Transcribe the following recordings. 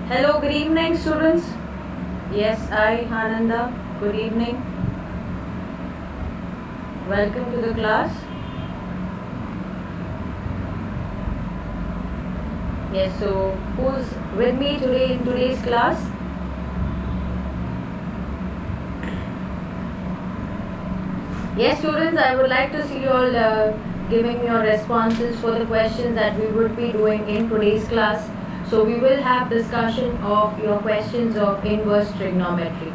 Hello, good evening, students. Yes, I, Ananda. Good evening. Welcome to the class. Yes, so who's with me today in today's class? Yes, students, I would like to see you all giving your responses for the questions that we would be doing in today's class. So we will have discussion of your questions of inverse trigonometry,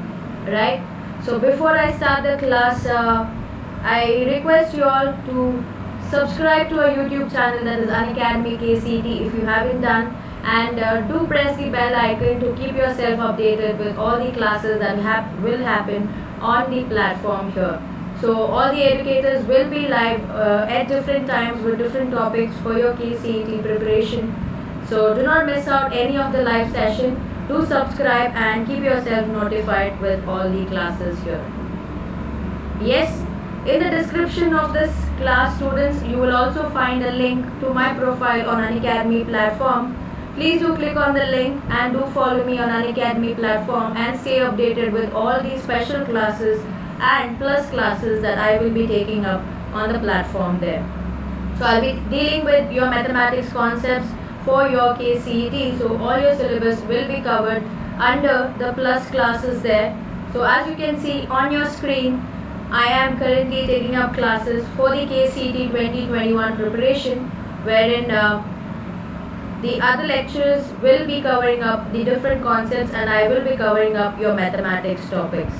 right? So before I start the class, I request you all to subscribe to our YouTube channel, that is Unacademy KCET, if you haven't done, and do press the bell icon to keep yourself updated with all the classes that will happen on the platform here. So all the educators will be live at different times with different topics for your KCET preparation. So do not miss out any of the live session. Do subscribe and keep yourself notified with all the classes here. Yes, in the description of this class, students, you will also find a link to my profile on Unacademy platform. Please do click on the link and do follow me on Unacademy platform and stay updated with all these special classes and plus classes that I will be taking up on the platform there. So I'll be dealing with your mathematics concepts for your KCET. So all your syllabus will be covered under the plus classes there. So as you can see on your screen, I am currently taking up classes for the KCET 2021 preparation, wherein the other lecturers will be covering up the different concepts and I will be covering up your mathematics topics.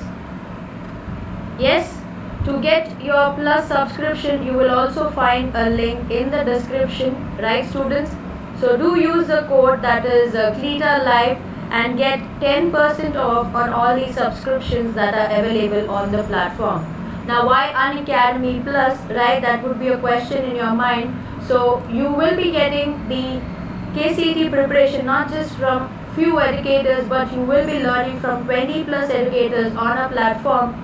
Yes, to get your plus subscription, you will also find a link in the description, right, students? So do use the code, that is Cleeta Live, and get 10% off on all the subscriptions that are available on the platform. Now, why Unacademy Plus, right? That would be a question in your mind. So you will be getting the KCET preparation not just from few educators, but you will be learning from 20 plus educators on a platform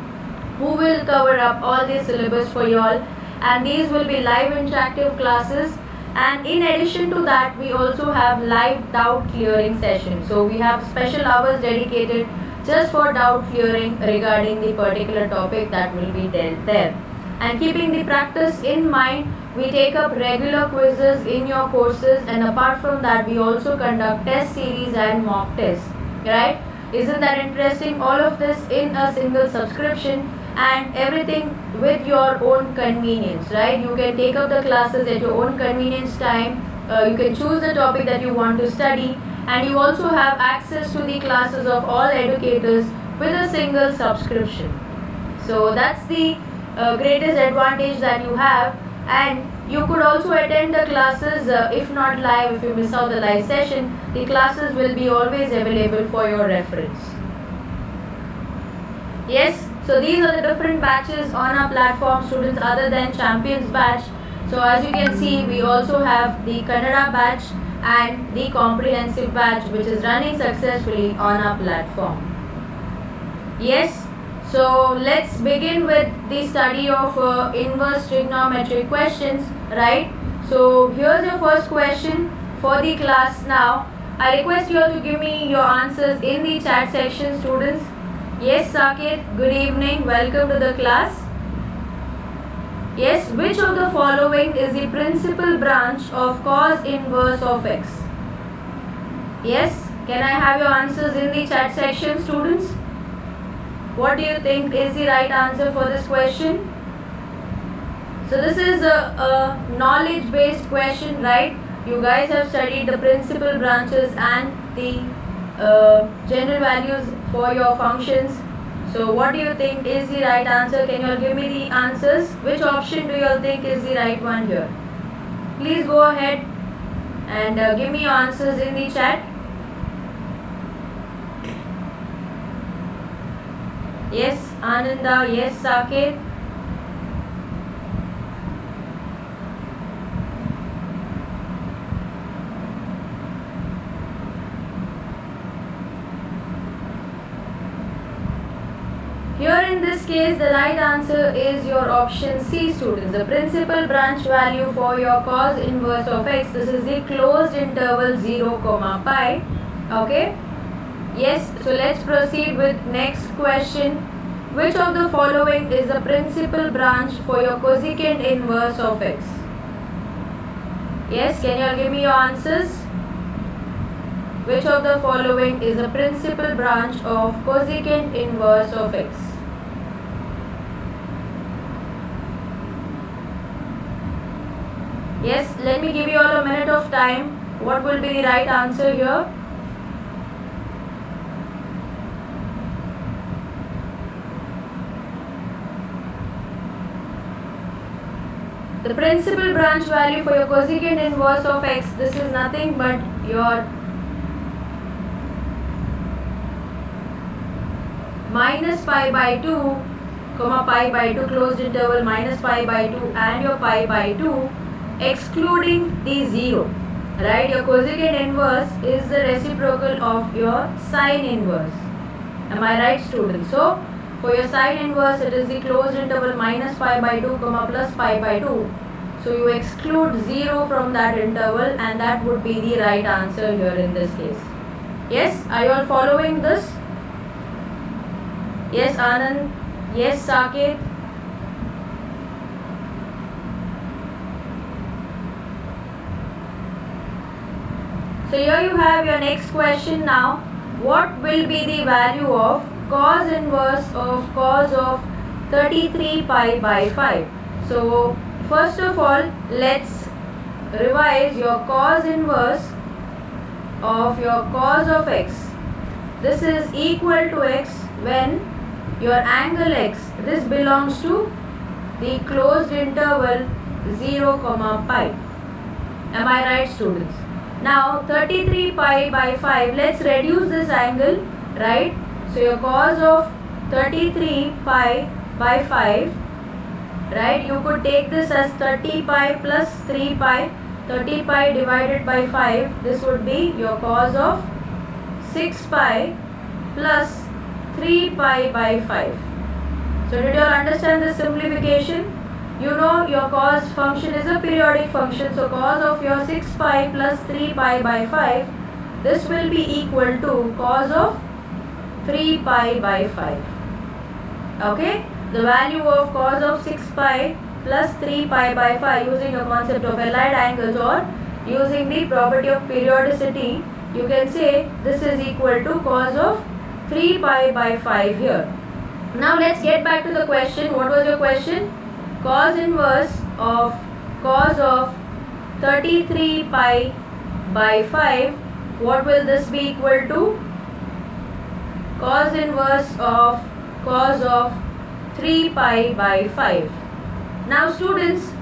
who will cover up all the syllabus for you all, and these will be live interactive classes. And in addition to that, we also have live doubt clearing sessions. So we have special hours dedicated just for doubt clearing regarding the particular topic that will be dealt there. And keeping the practice in mind, we take up regular quizzes in your courses, and apart from that, we also conduct test series and mock tests, right? Isn't that interesting? All of this in a single subscription, and everything with your own convenience, right? You can take up the classes at your own convenience time. You can choose the topic that you want to study, and you also have access to the classes of all educators with a single subscription. So that's the greatest advantage that you have. And you could also attend the classes if not live. If you miss out the live session, the classes will be always available for your reference. Yes, so these are the different batches on our platform, students, other than Champions batch. So as you can see, we also have the Kannada batch and the comprehensive batch, which is running successfully on our platform. Yes, so let's begin with the study of inverse trigonometric questions, right? So here's your first question for the class now. I request you all to give me your answers in the chat section, students. Yes, Saket, good evening, welcome to the class. Yes, which of the following is the principal branch of cos inverse of x? Yes, can I have your answers in the chat section, students? What do you think is the right answer for this question? So this is a knowledge based question, right? You guys have studied the principal branches and the general values for your functions. So what do you think is the right answer? Can you all give me the answers? Which option do you all think is the right one here? Please go ahead and give me your answers in the chat. Yes, Ananda. Yes, Saket. Here in this case, the right answer is your option C, students. The principal branch value for your cos inverse of x, this is the closed interval 0, pi. Okay. Yes, so let's proceed with next question. Which of the following is the principal branch for your cosecant inverse of x? Yes, can you all give me your answers? Which of the following is the principal branch of cosecant inverse of x? Yes, let me give you all a minute of time. What will be the right answer here? The principal branch value for your cosecant inverse of x, this is nothing but your minus pi by 2, comma pi by 2 closed interval minus pi by 2 and your pi by 2 excluding the 0. Right? Your cosecant inverse is the reciprocal of your sine inverse. Am I right, students? So, for your sine inverse, it is the closed interval minus pi by 2, comma plus pi by 2. So, you exclude 0 from that interval and that would be the right answer here in this case. Yes? Are you all following this? Yes, Anand? Yes, Saket? So, here you have your next question now. What will be the value of cos inverse of 33 pi by 5? So, first of all, let's revise your cos inverse of your cos of x. This is equal to x when your angle x, this belongs to the closed interval 0, pi. Am I right, students? Now 33 pi by 5, let's reduce this angle, right? So your cos of 33 pi by 5, right? You could take this as 30 pi plus 3 pi, 30 pi divided by 5, this would be your cos of 6 pi plus 3 pi by 5. So did you all understand this simplification? You know your cos function is a periodic function, so cos of your 6 pi plus 3 pi by 5, this will be equal to cos of 3 pi by 5. Okay? The value of cos of 6 pi plus 3 pi by 5 using the concept of allied angles or using the property of periodicity, you can say this is equal to cos of 3 pi by 5 here. Now let's get back to the question. What was your question? Cos inverse of cos of 33 pi by 5, what will this be equal to? Cos inverse of cos of 3 pi by 5. Now students,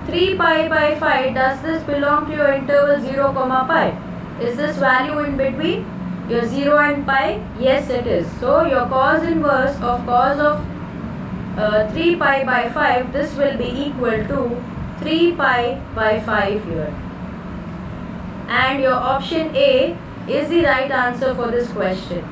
3 pi by 5, does this belong to your interval 0, pi? Is this value in between your 0 and pi? Yes, it is. So your cos inverse of cos of 3 pi by 5, this will be equal to 3 pi by 5 here. And your option A is the right answer for this question.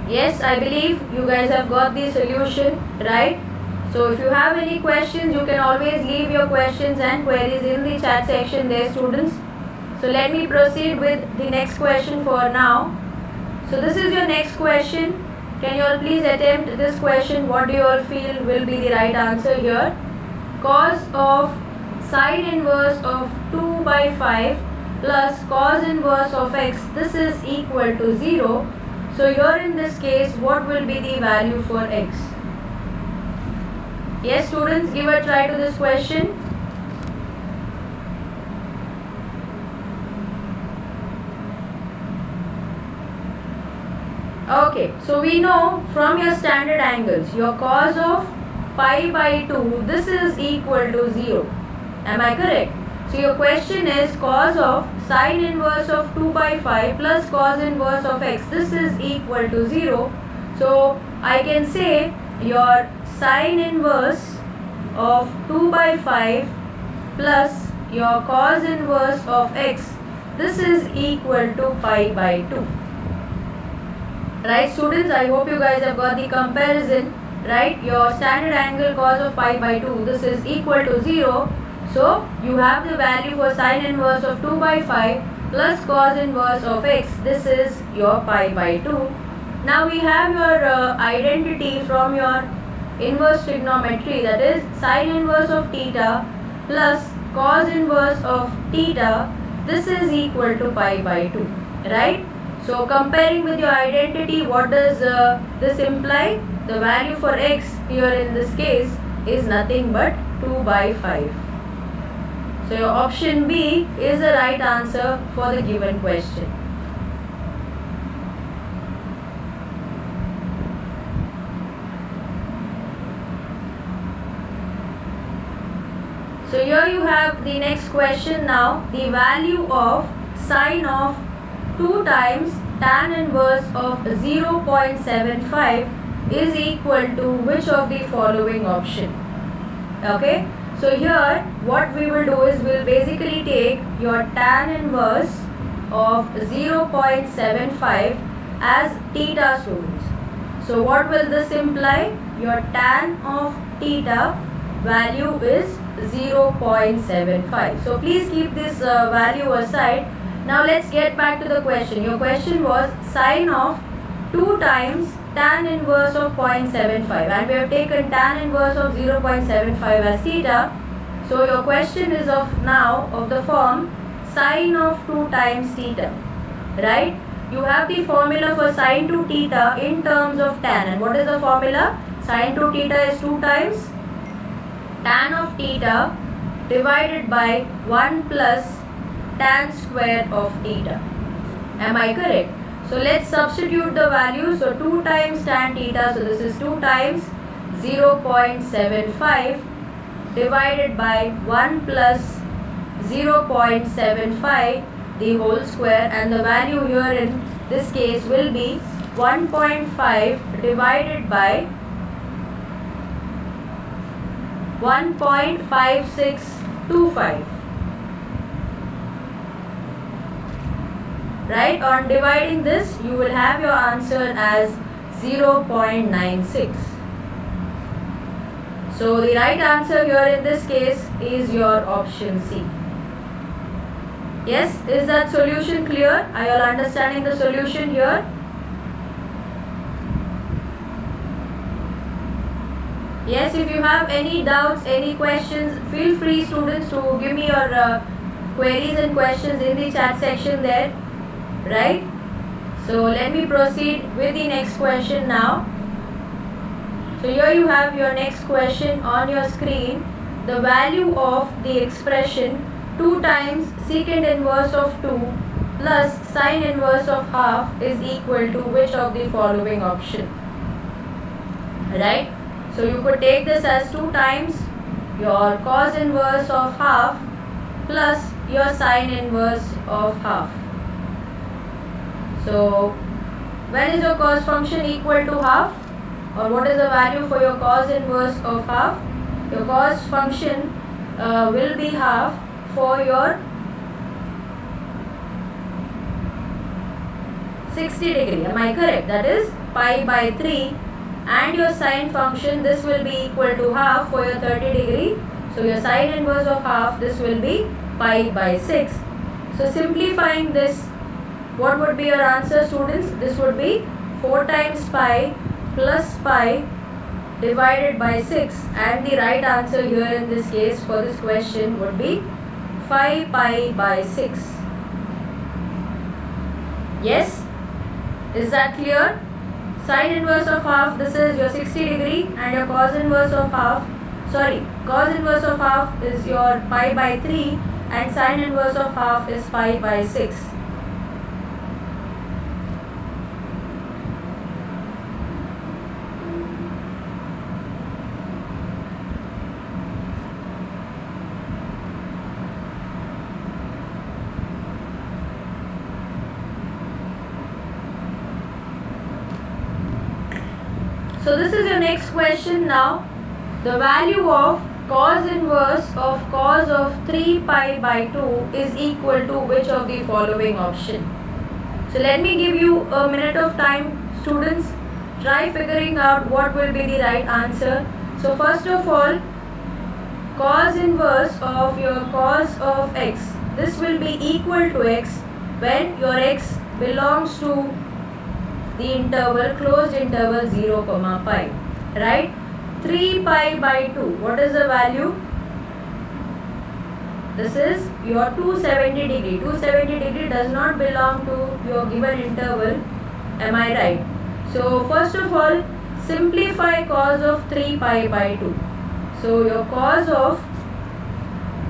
Yes, I believe you guys have got the solution, right? So if you have any questions, you can always leave your questions and queries in the chat section there, students. So let me proceed with the next question for now. So this is your next question. Can you all please attempt this question? What do you all feel will be the right answer here? Cos of sine inverse of 2 by 5 plus cos inverse of x, this is equal to 0. So here in this case, what will be the value for x? Yes, students, give a try to this question. Okay, so we know from your standard angles, your cos of pi by 2, this is equal to 0. Am I correct? So your question is cos of sine inverse of 2 by 5 plus cos inverse of x, this is equal to 0. So I can say your sine inverse of 2 by 5 plus your cos inverse of x, this is equal to pi by 2. Right, students, I hope you guys have got the comparison, right? Your standard angle cos of pi by 2, this is equal to 0. So you have the value for sine inverse of 2 by 5 plus cos inverse of x. This is your pi by 2. Now we have your identity from your inverse trigonometry, that is sine inverse of theta plus cos inverse of theta. This is equal to pi by 2, right? So comparing with your identity, what does this imply? The value for x here in this case is nothing but 2 by 5. So your option B is the right answer for the given question. So here you have the next question now. The value of sine of 2 times tan inverse of 0.75 is equal to which of the following option? Okay. So here what we will do is we'll basically take your tan inverse of 0.75 as theta, students. So what will this imply? Your tan of theta value is 0.75. So please keep this value aside. Now let's get back to the question. Your question was sine of 2 times tan inverse of 0.75, and we have taken tan inverse of 0.75 as theta. So your question is of the form sine of 2 times theta, right? You have the formula for sine to theta in terms of tan, and what is the formula? Sine to theta is 2 times tan of theta divided by 1 plus tan square of theta. Am I correct? So let's substitute the value. So 2 times tan theta, so this is 2 times 0.75 divided by 1 plus 0.75 the whole square, and the value here in this case will be 1.5 divided by 1.5625. Right? On dividing this, you will have your answer as 0.96. So the right answer here in this case is your option C. Yes, is that solution clear? Are you all understanding the solution here? Yes, if you have any doubts, any questions, feel free, students, to give me your queries and questions in the chat section there. Right? So let me proceed with the next question now. So here you have your next question on your screen. The value of the expression 2 times secant inverse of 2 plus sine inverse of half is equal to which of the following option? Right? So you could take this as 2 times your cos inverse of half plus your sine inverse of half. So when is your cos function equal to half, or what is the value for your cos inverse of half? Your cos function will be half for your 60 degree. Am I correct? That is pi by 3, and your sine function, this will be equal to half for your 30 degree. So your sine inverse of half, this will be pi by 6. So simplifying this, what would be your answer, students? This would be 4 times pi plus pi divided by 6, and the right answer here in this case for this question would be 5 pi by 6. Yes? Is that clear? Sine inverse of half, this is your 60 degree, and your cos inverse of half, cos inverse of half is your pi by 3, and sine inverse of half is pi by 6. So this is your next question now. The value of cos inverse of cos of 3 pi by 2 is equal to which of the following option? So let me give you a minute of time, students. Try figuring out what will be the right answer. So first of all, cos inverse of your cos of x, this will be equal to x when your x belongs to the interval, closed interval 0, pi, right? 3 pi by 2, what is the value? This is your 270 degree. 270 degree does not belong to your given interval, am I right? So first of all, simplify cos of 3 pi by 2. So your cos of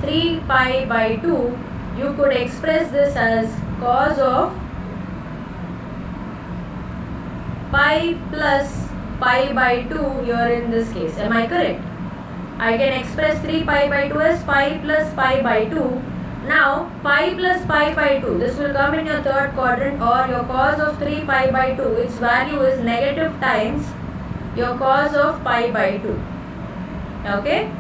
3 pi by 2, you could express this as cos of pi plus pi by 2 here in this case. Am I correct? I can express 3 pi by 2 as pi plus pi by 2. Now pi plus pi by 2, this will come in your third quadrant, or your cos of 3 pi by 2, its value is negative times your cos of pi by 2. Okay?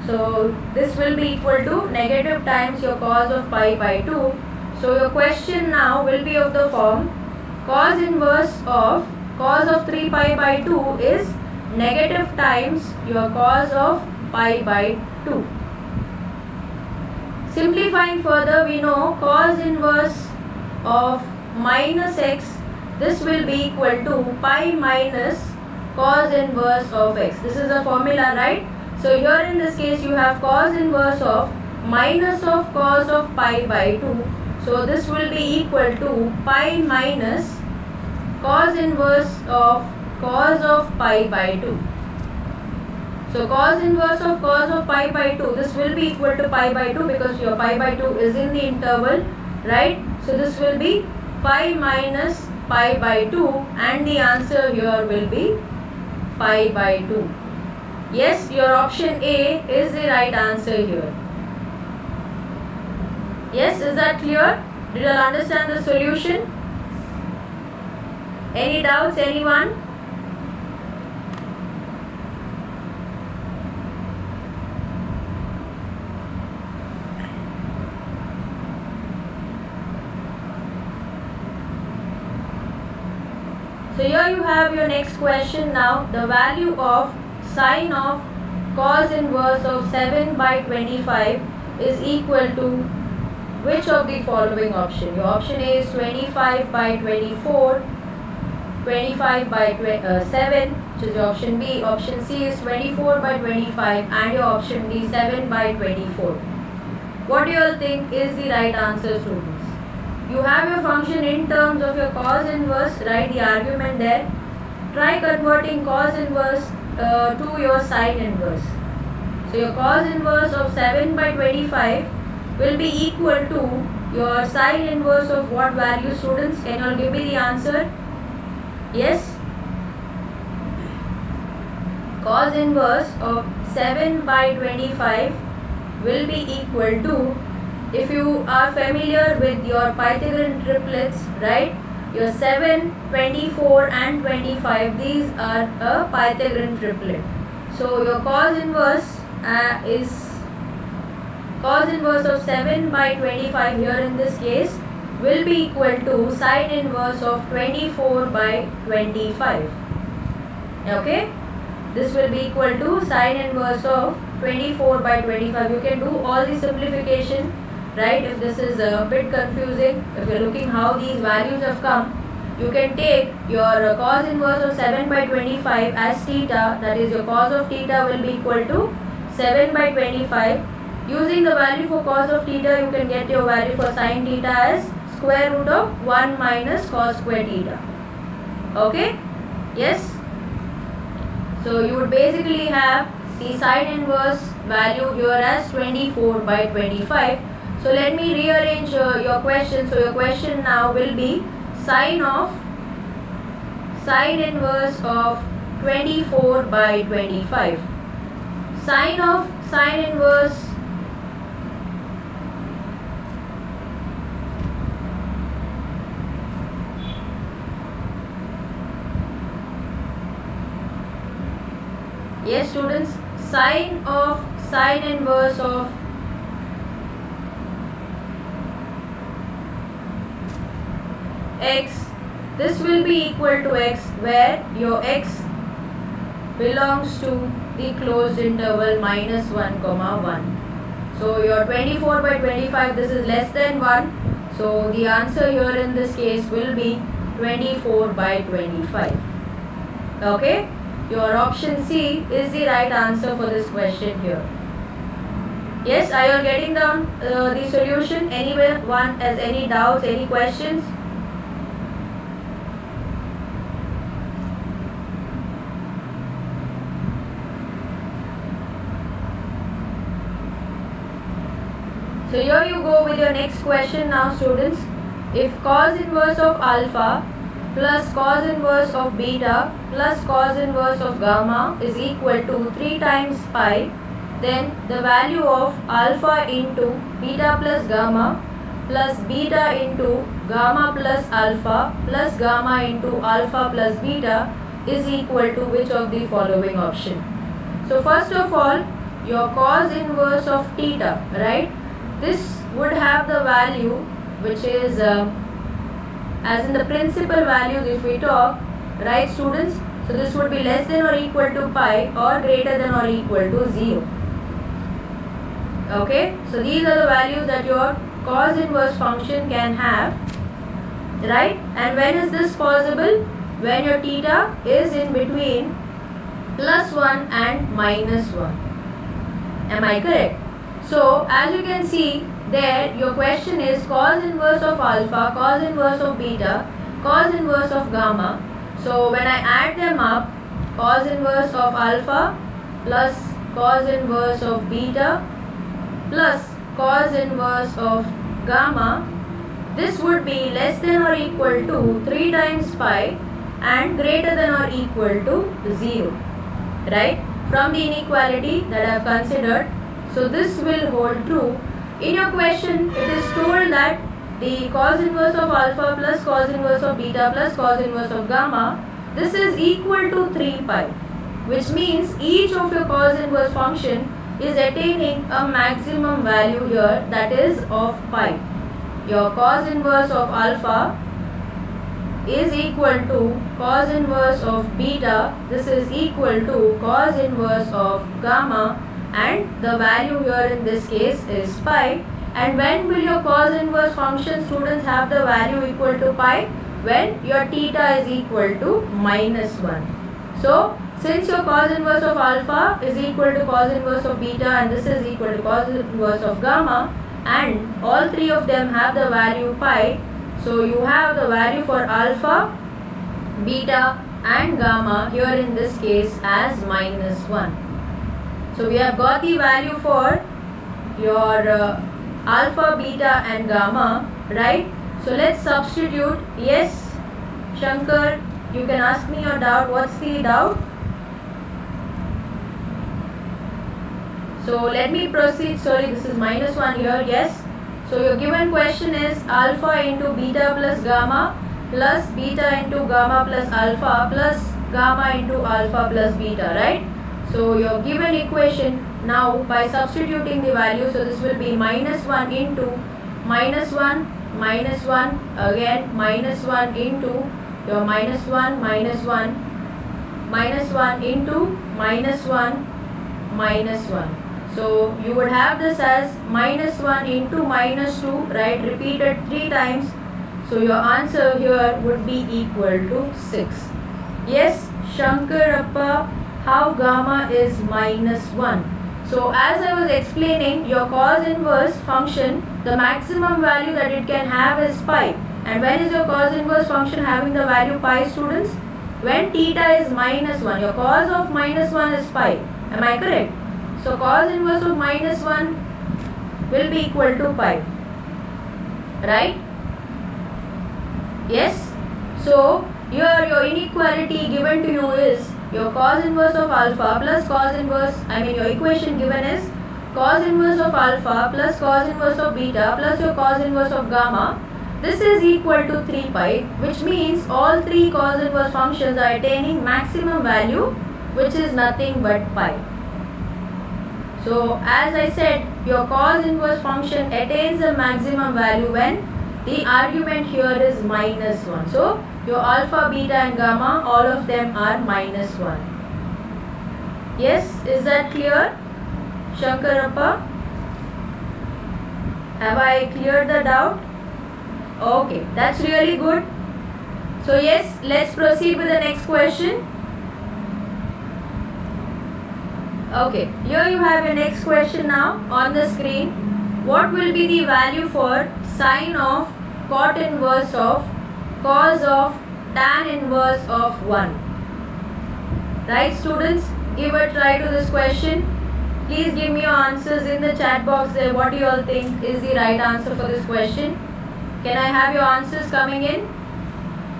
So this will be equal to negative times your cos of pi by 2. So your question now will be of the form, cos inverse of cos of 3 pi by 2 is negative times your cos of pi by 2. Simplifying further, we know cos inverse of minus x, this will be equal to pi minus cos inverse of x. This is a formula, right? So here in this case you have cos inverse of minus of cos of pi by 2. So this will be equal to pi minus cos inverse of cos of pi by 2. So cos inverse of cos of pi by 2, this will be equal to pi by 2 because your pi by 2 is in the interval, right? So this will be pi minus pi by 2, and the answer here will be pi by 2. Yes, your option A is the right answer here. Yes, is that clear? Did you all understand the solution? Any doubts, anyone? So here you have your next question now. The value of sine of cos inverse of 7 by 25 is equal to which of the following option? Your option A is 25 by 24, 25 by 7, which is your option B. Option C is 24 by 25, and your option D 7 by 24. What do you all think is the right answer, students? You have your function in terms of your cos inverse, write the argument there. Try converting cos inverse to your sine inverse. So your cos inverse of 7 by 25 will be equal to your sine inverse of what value, students? Can you all give me the answer? Yes? Cos inverse of 7 by 25 will be equal to, if you are familiar with your Pythagorean triplets, right? Your 7, 24 and 25, these are a Pythagorean triplet. So your cos inverse is cos inverse of 7 by 25 here in this case will be equal to sine inverse of 24 by 25. Okay? This will be equal to sine inverse of 24 by 25. You can do all the simplification, right? If this is a bit confusing, if you're looking how these values have come, you can take your cos inverse of 7 by 25 as theta, that is your cos of theta will be equal to 7 by 25. Using the value for cos of theta, you can get your value for sine theta as square root of 1 minus cos square theta. Okay? Yes? So you would basically have the sine inverse value here as 24 by 25. So let me rearrange your question. So your question now will be sine inverse of 24 by 25. Sine of sine inverse yes, students, sine of sine inverse of x, this will be equal to x, where your x belongs to the closed interval minus 1 comma 1. So your 24 by 25, this is less than 1. So the answer here in this case will be 24 by 25. Okay? Your option C is the right answer for this question here. Yes, are you getting down the solution? Anyone has any doubts, any questions? So here you go with your next question now, students. If cos inverse of alpha plus cos inverse of beta plus cos inverse of gamma is equal to 3 times pi, then the value of alpha into beta plus gamma plus beta into gamma plus alpha plus gamma into alpha plus beta is equal to which of the following option? So first of all, your cos inverse of theta, right? This would have the value which is as in the principal values if we talk, right students? So this would be less than or equal to pi or greater than or equal to 0. Okay, so these are the values that your cos inverse function can have, right? And when is this possible? When your theta is in between plus 1 and minus 1. Am I correct? So as you can see there, your question is cos inverse of alpha, cos inverse of beta, cos inverse of gamma. So when I add them up, cos inverse of alpha plus cos inverse of beta plus cos inverse of gamma, this would be less than or equal to 3 times pi and greater than or equal to 0, right? From the inequality that I have considered. So this will hold true. In your question, it is told that the cos inverse of alpha plus cos inverse of beta plus cos inverse of gamma, this is equal to 3 pi, which means each of your cos inverse function is attaining a maximum value here, that is of pi. Your cos inverse of alpha is equal to cos inverse of beta, this is equal to cos inverse of gamma, and the value here in this case is pi. And when will your cos inverse function, students, have the value equal to pi? When your theta is equal to minus 1. So since your cos inverse of alpha is equal to cos inverse of beta and this is equal to cos inverse of gamma, and all three of them have the value pi, so you have the value for alpha, beta and gamma here in this case as minus 1. So we have got the value for your alpha, beta and gamma, right? So let's substitute. Yes, Shankar, you can ask me your doubt. What's the doubt? So let me proceed. Sorry, this is minus 1 here. Yes. So your given question is alpha into beta plus gamma plus beta into gamma plus alpha plus gamma into alpha plus beta, right? So your given equation now by substituting the value, so this will be minus 1 into minus 1 minus 1 again minus 1 into your minus 1 minus 1 minus 1 into minus 1 minus 1. So you would have this as minus 1 into minus 2, right, repeated 3 times. So your answer here would be equal to 6. Yes, Shankarappa, how gamma is minus 1? So as I was explaining, your cos inverse function, the maximum value that it can have is pi. And when is your cos inverse function having the value pi, students? When theta is minus 1. Your cos of minus 1 is pi. Am I correct? So cos inverse of minus 1 will be equal to pi. Right? Yes? So here your inequality given to you is your cos inverse of alpha plus cos inverse, your equation given is cos inverse of alpha plus cos inverse of beta plus your cos inverse of gamma. This is equal to 3 pi, which means all three cos inverse functions are attaining maximum value, which is nothing but pi. So as I said, your cos inverse function attains a maximum value when the argument here is minus 1. So your alpha, beta and gamma, all of them are minus 1. Yes, is that clear? Shankarappa? Have I cleared the doubt? Okay, that's really good. So yes, let's proceed with the next question. Okay, here you have your next question now on the screen. What will be the value for sine of cot inverse of cos of tan inverse of 1? Right, students? Give a try to this question. Please give me your answers in the chat box there. What do you all think is the right answer for this question? Can I have your answers coming in?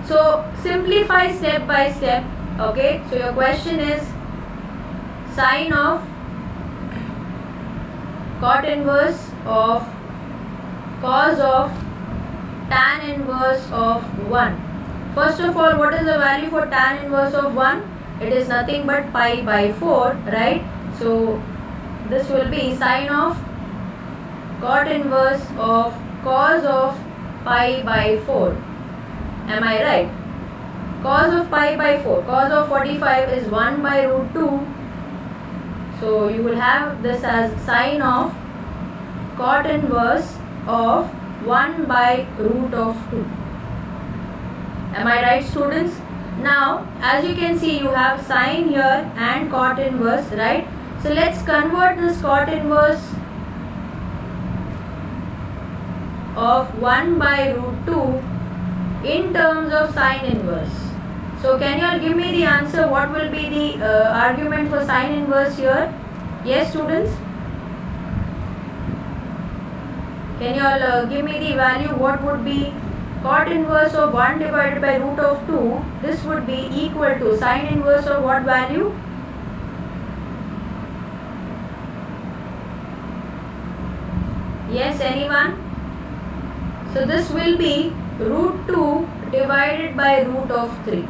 So simplify step by step. Okay, so your question is sine of cot inverse of cos of tan inverse of 1. First of all, what is the value for tan inverse of 1? It is nothing but pi by 4, right? So this will be sine of cot inverse of cos of pi by 4. Am I right? Cos of pi by 4. Cos of 45 is 1 by root 2. So you will have this as sine of cot inverse of 1 by root of 2. Am I right, students? Now, as you can see, you have sine here and cot inverse, right? So let's convert this cot inverse of 1 by root 2 in terms of sine inverse. So can you all give me the answer? What will be the argument for sine inverse here? Yes, students? Can you all give me the value? What would be cot inverse of 1 divided by root of 2? This would be equal to sine inverse of what value? Yes, anyone? So this will be root 2 divided by root of 3.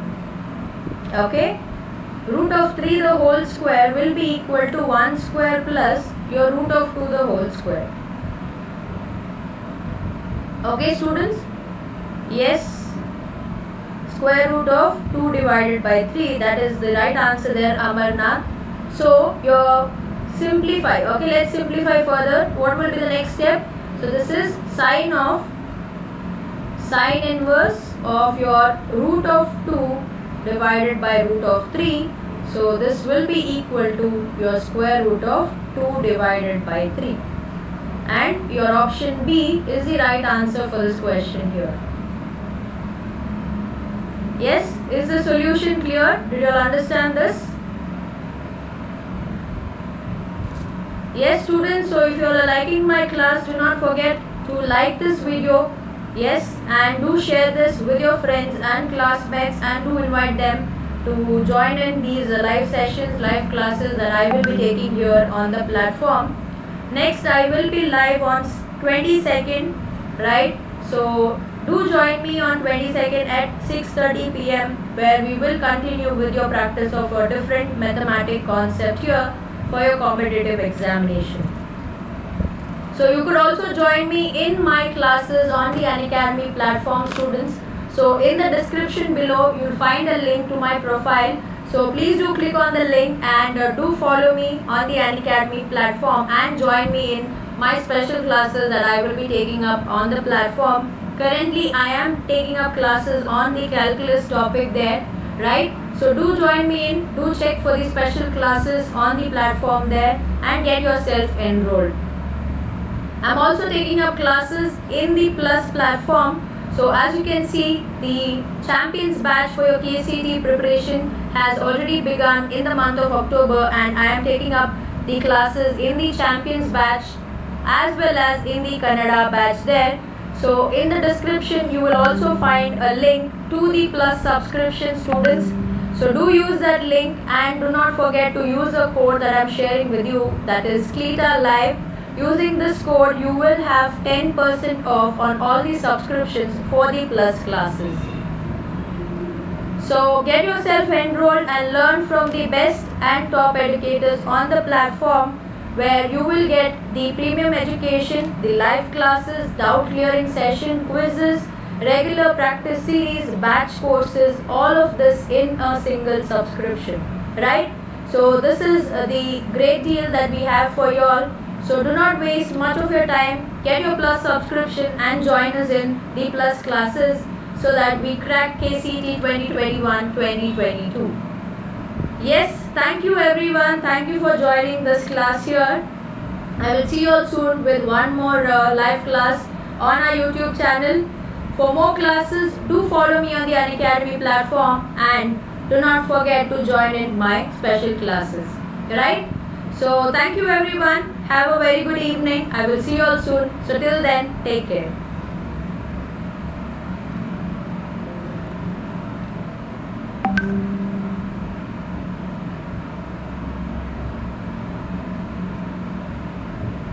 Okay? Root of 3 the whole square will be equal to 1 square plus your root of 2 the whole square. Okay, students? Yes. Square root of 2 divided by 3. That is the right answer there, Amarnath. So, your simplify. Okay, let's simplify further. What will be the next step? So, this is sine inverse of your root of 2 divided by root of 3. So, this will be equal to your square root of 2 divided by 3. And your option B is the right answer for this question here. Yes, is the solution clear? Did you all understand this? Yes, students, so if you all are liking my class, do not forget to like this video. Yes, and do share this with your friends and classmates and do invite them to join in these live sessions, live classes that I will be taking here on the platform. Next, I will be live on 22nd, right? So, do join me on 22nd at 6:30 p.m. where we will continue with your practice of a different mathematic concept here for your competitive examination. So, you could also join me in my classes on the Unacademy platform, students. So, in the description below, you'll find a link to my profile. So please do click on the link and do follow me on the Unacademy platform and join me in my special classes that I will be taking up on the platform. Currently I am taking up classes on the calculus topic there, right? So do join me in, do check for the special classes on the platform there and get yourself enrolled. I'm also taking up classes in the Plus platform. So as you can see, the Champions batch for your KCET preparation has already begun in the month of October, and I am taking up the classes in the Champions batch as well as in the Kannada batch there. So in the description you will also find a link to the Plus subscription, students. So do use that link and do not forget to use the code that I am sharing with you, that is Cleeta Live. Using this code, you will have 10% off on all the subscriptions for the Plus classes. So get yourself enrolled and learn from the best and top educators on the platform, where you will get the premium education, the live classes, doubt clearing session, quizzes, regular practice series, batch courses, all of this in a single subscription, right? So this is the great deal that we have for you all. So do not waste much of your time. Get your Plus subscription and join us in the Plus classes so that we crack KCET 2021-2022. Yes, thank you everyone. Thank you for joining this class here. I will see you all soon with one more live class on our YouTube channel. For more classes, do follow me on the Unacademy platform and do not forget to join in my special classes. Right? So thank you everyone. Have a very good evening. I will see you all soon. So till then, take care.